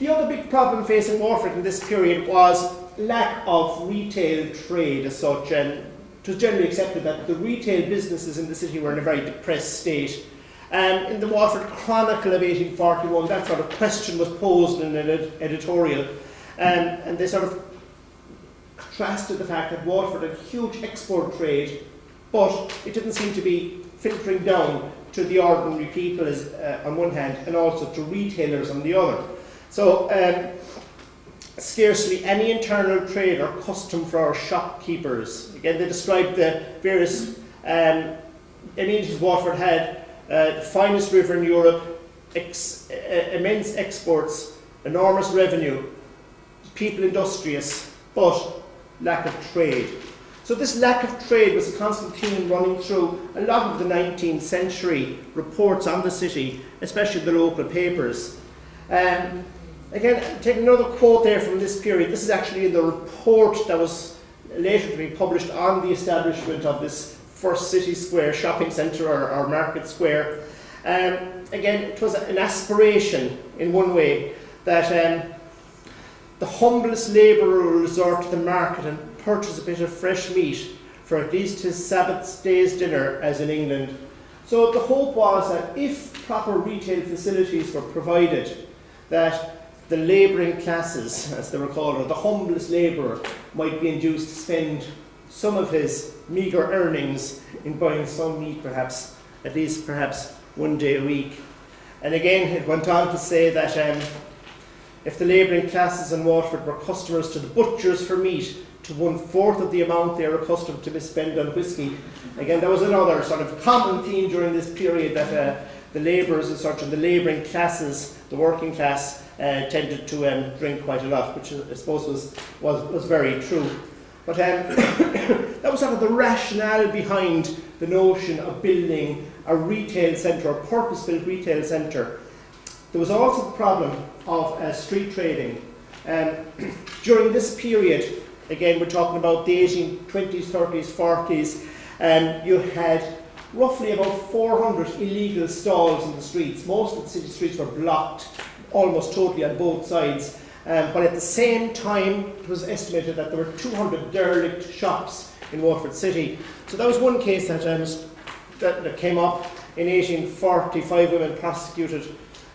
The other big problem facing Waterford in this period was lack of retail trade as such, and it was generally accepted that the retail businesses in the city were in a very depressed state. In the Waterford Chronicle of 1841, that sort of question was posed in an editorial, and they sort of contrasted the fact that Waterford had a huge export trade, but it didn't seem to be filtering down to the ordinary people on one hand, and also to retailers on the other. So scarcely any internal trade or custom for our shopkeepers. Again, they described the various amenities Waterford had. The finest river in Europe, immense exports, enormous revenue, people industrious, but lack of trade. So this lack of trade was a constant theme running through a lot of the 19th century reports on the city, especially the local papers. Again, take another quote there from this period. This is actually in the report that was later to be published on the establishment of this first city square shopping centre or market square. Again, it was an aspiration in one way that the humblest labourer will resort to the market and purchase a bit of fresh meat for at least his Sabbath day's dinner, as in England. So the hope was that if proper retail facilities were provided, that the labouring classes, as they were called, or the humblest labourer, might be induced to spend some of his meagre earnings in buying some meat, perhaps, at least perhaps one day a week. And again, it went on to say that if the labouring classes in Waterford were customers to the butchers for meat to 1/4 of the amount they are accustomed to misspend on whisky, again, that was another sort of common theme during this period, that the labourers and such, and the labouring classes, the working class, tended to drink quite a lot, which I suppose was very true. But that was sort of the rationale behind the notion of building a retail centre, a purpose-built retail centre. There was also the problem of street trading. During this period, again, we're talking about the 1820s, 30s, 40s, you had roughly about 400 illegal stalls in the streets. Most of the city streets were blocked almost totally on both sides. But at the same time, it was estimated that there were 200 derelict shops in Waterford City. So that was one case that came up in 1845, women prosecuted.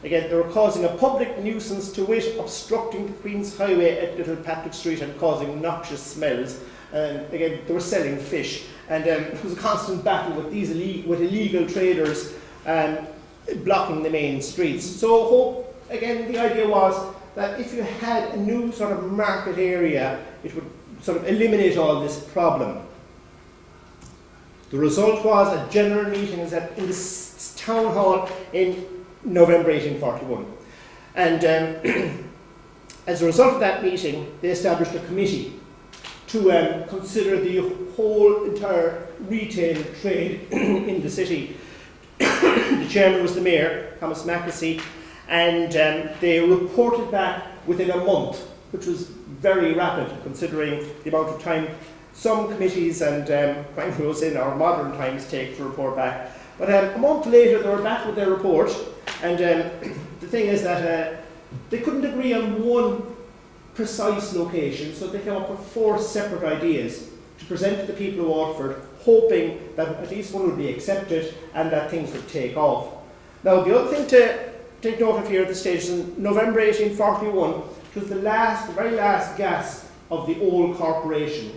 Again, they were causing a public nuisance, to wit, obstructing the Queen's Highway at Little Patrick Street and causing noxious smells. And again, they were selling fish. And it was a constant battle with these illegal traders blocking the main streets. So, again, the idea was that if you had a new sort of market area, it would sort of eliminate all this problem. The result was a general meeting in the town hall in November 1841. And as a result of that meeting, they established a committee to consider the whole entire retail trade in the city. The chairman was the mayor, Thomas Mackesy, and they reported back within a month, which was very rapid considering the amount of time some committees and crime rules in our modern times take to report back. But a month later they were back with their report, and the thing is that they couldn't agree on one precise location, so they came up with 4 separate ideas to present to the people of Waterford, hoping that at least one would be accepted and that things would take off. Now, the other thing to take note of here at this stage is in November 1841, it was the very last gasp of the old corporation.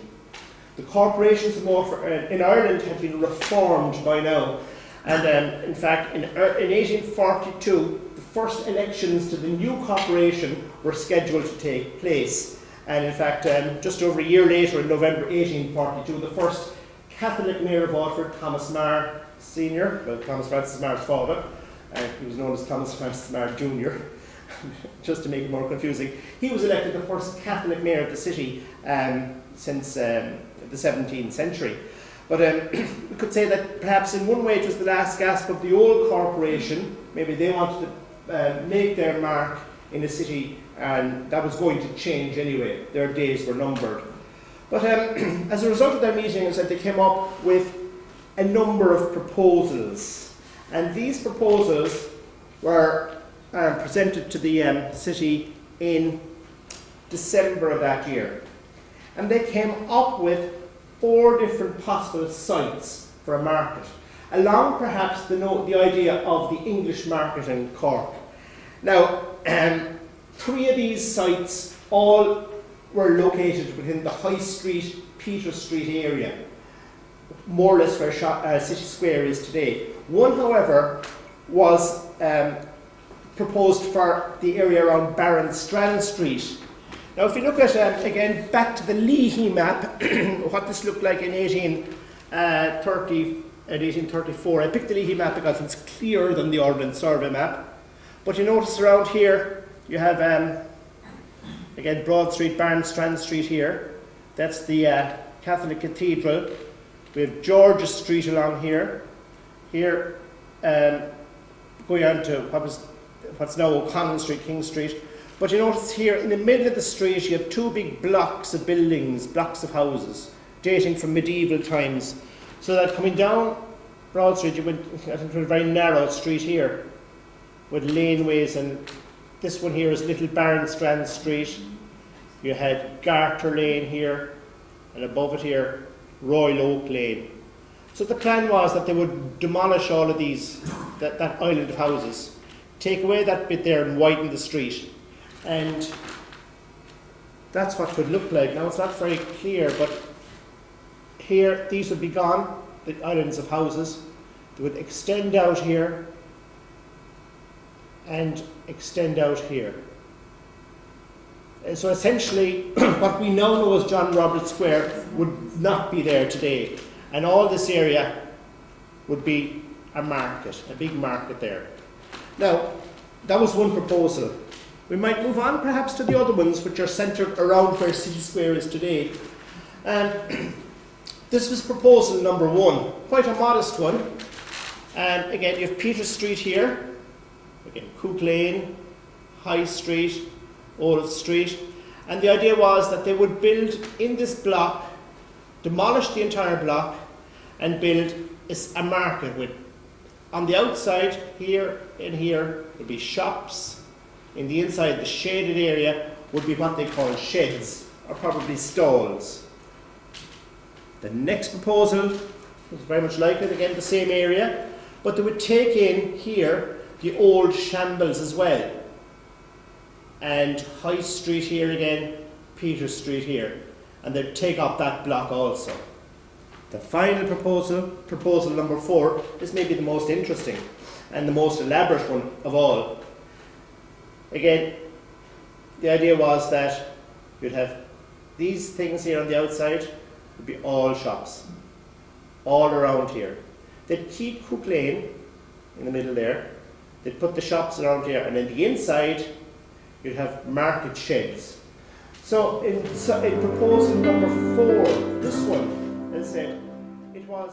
The corporations in Ireland had been reformed by now, and in fact, in 1842, the first elections to the new corporation were scheduled to take place. And in fact, just over a year later, in November 1842, the first Catholic mayor of Waterford, Thomas Marr Sr., well, Thomas Francis Marr's father, he was known as Thomas Francis Marr Jr., just to make it more confusing, he was elected the first Catholic mayor of the city since the 17th century. But we could say that perhaps in one way it was the last gasp of the old corporation. Maybe they wanted to make their mark in the city, and that was going to change anyway. Their days were numbered. But as a result of their meeting, as I said, they came up with a number of proposals. And these proposals were presented to the city in December of that year. And they came up with 4 different possible sites for a market, along perhaps the idea of the English market in Cork. Now, 3 of these sites all were located within the High Street, Peter Street area, more or less where City Square is today. One, however, was proposed for the area around Barron Strand Street. Now, if you look at, again, back to the Leahy map, what this looked like in 1834. I picked the Leahy map because it's clearer than the Ordnance Survey map. But you notice around here, you have, again, Broad Street, Barron Strand Street here. That's the Catholic Cathedral. We have George's Street along here. Here, going on to what's now O'Connell Street, King Street. But you notice here, in the middle of the street, you have 2 big blocks of buildings, blocks of houses, dating from medieval times. So that coming down Broad Street, you went into a very narrow street here, with laneways, and this one here is Little Barron Strand Street. You had Garter Lane here, and above it here, Royal Oak Lane. So the plan was that they would demolish all of these, that island of houses, take away that bit there and widen the street. And that's what it would look like. Now, it's not very clear, but here, these would be gone, the islands of houses. They would extend out here and extend out here. And so essentially, what we now know as John Roberts Square would not be there today. And all this area would be a market, a big market there. Now, that was one proposal. We might move on perhaps to the other ones, which are centred around where City Square is today. And this was proposal number 1, quite a modest one. And again, you have Peter Street here, again, Cook Lane, High Street, Olaf Street. And the idea was that they would build in this block, demolish the entire block, and build a market with, on the outside, here and here, would be shops. In the inside, the shaded area would be what they call sheds, or probably stalls. The next proposal was very much like it, again the same area, but they would take in here the old shambles as well. And High Street here again, Peter Street here. And they'd take up that block also. The final proposal number 4, is maybe the most interesting and the most elaborate one of all. Again, the idea was that you'd have these things here on the outside would be all shops, all around here. They'd keep Cook Lane in the middle there. They'd put the shops around here, and then the inside you'd have market sheds. So in proposal number 4, this one, as I said, it was